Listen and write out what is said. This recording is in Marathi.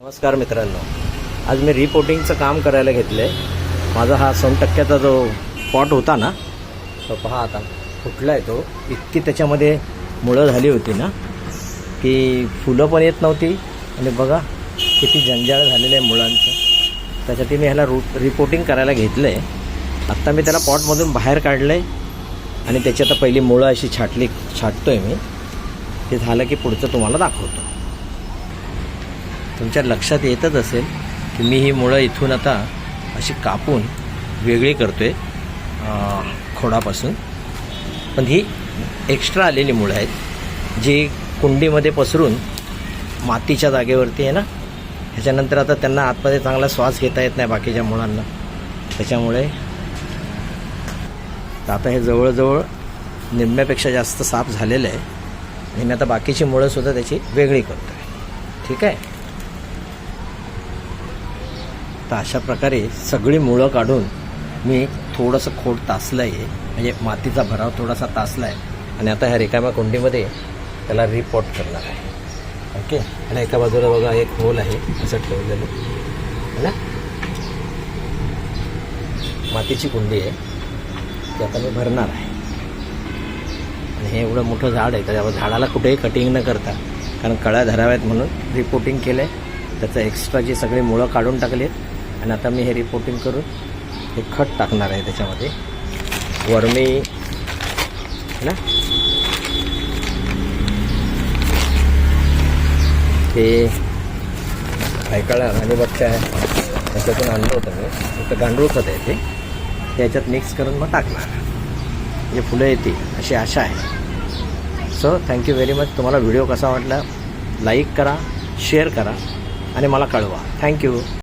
नमस्कार मित्रांनो, आज मी रिपोर्टिंगचं काम करायला घेतलं आहे। माझा हा 100% जो पॉट होता ना, तो पहा आता फुटला आहे। तो इतकी त्याच्यामध्ये मुळं झाली होती ना की फुलं पण येत नव्हती आणि बघा किती जंजाळ झालेलं आहे मुळांचं। त्यासाठी मी ह्याला रिपोर्टिंग करायला घेतलं आहे। आत्ता मी त्याला पॉटमधून बाहेर काढलं आहे आणि त्याची आता पहिली मुळं अशी छाटतो आहे मी। ते झालं की पुढचं तुम्हाला दाखवतो। तुमच्या लक्षात येतच असेल की मी ही मुळं इथून आता अशी कापून वेगळी करतो आहे खोडापासून। पण ही एक्स्ट्रा आलेली मुळं आहेत जी कुंडीमध्ये पसरून मातीच्या जागेवरती आहे ना। ह्याच्यानंतर आता त्यांना आतमध्ये चांगला श्वास घेता येत नाही बाकीच्या मुळांना, त्याच्यामुळे आता हे जवळजवळ निम्म्यापेक्षा जास्त साफ झालेलं आहे आणि मी आता बाकीची मुळंसुद्धा त्याची वेगळी करतो आहे। ठीक आहे, तर अशा प्रकारे सगळी मुळं काढून मी थोडंसं खोड तासलं आहे, म्हणजे मातीचा भराव थोडासा तासला आहे आणि आता ह्या रिकाम्या कुंडीमध्ये त्याला रिपोर्ट करणार आहे। ओके, आणि एका बाजूला बघा एक होल आहे असं ठेवलेलं आहे ना, मातीची कुंडी आहे ती आता मी भरणार आहे। आणि हे एवढं मोठं झाड आहे त्याच्यावर झाडाला कुठेही कटिंग न करता, कारण कळ्या धराव्यात म्हणून रिपोर्टिंग केलं आहे। त्याचं एक्स्ट्राची सगळी मुळं काढून टाकली आहेत आणि आता मी हे रिपोर्टिंग करून हे खत टाकणार आहे त्याच्यामध्ये, वर्मी ना। ते ऐकायला आणि बच्चा आहे त्याच्यातून आणलं होतं मी, फक्त गांडूळ खत आहे ते याच्यात मिक्स करून मग टाकणार, म्हणजे फुलं येतील अशी आशा आहे। So thank you very much. तुम्हाला व्हिडिओ कसा वाटला लाईक करा, शेअर करा आणि मला कळवा। थँक्यू।